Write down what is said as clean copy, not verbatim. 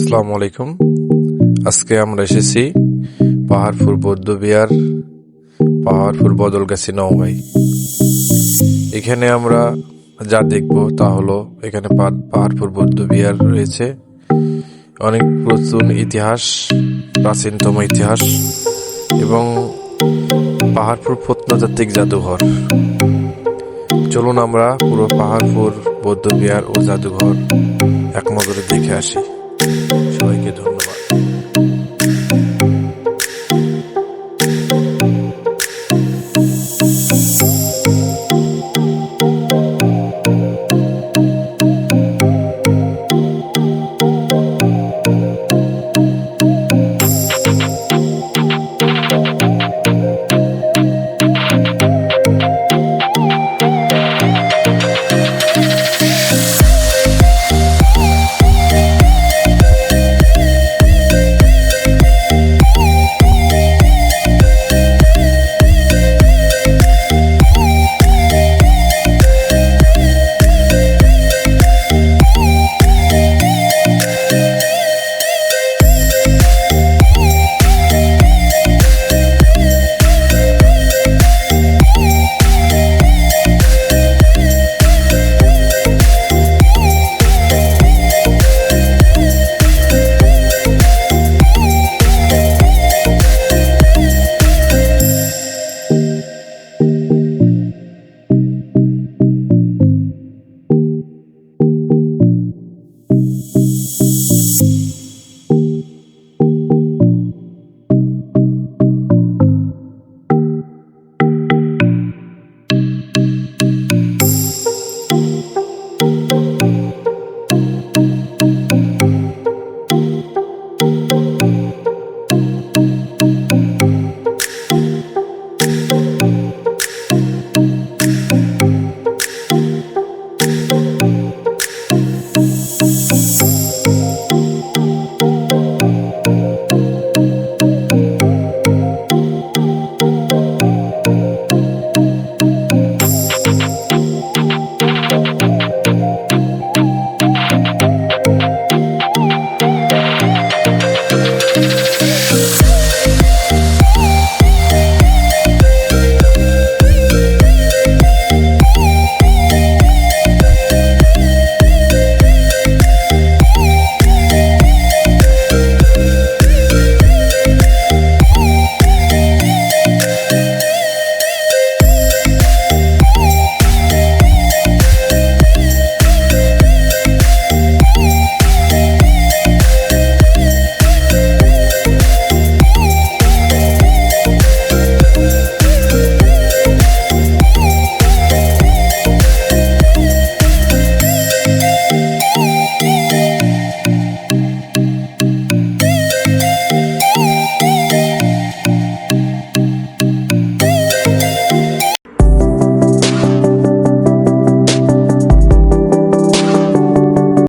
আসসালামু আলাইকুম। আজকে আমরা এসেছি পাহাড়পুর বৌদ্ধবিহার, পাহাড়পুর বদলগাছি নওগাঁই। এখানে আমরা যা দেখব তা হলো এখানে পাহাড়পুর বৌদ্ধবিহার রয়েছে, অনেক ইতিহাস, প্রাচীনতম ইতিহাস এবং পাহাড়পুর প্রত্নতাত্ত্বিক জাদুঘর। চলুন আমরা পুরো পাহাড়পুর বৌদ্ধবিহার ও জাদুঘর এক নজরে দেখে আসি। সবাইকে ধন্যবাদ।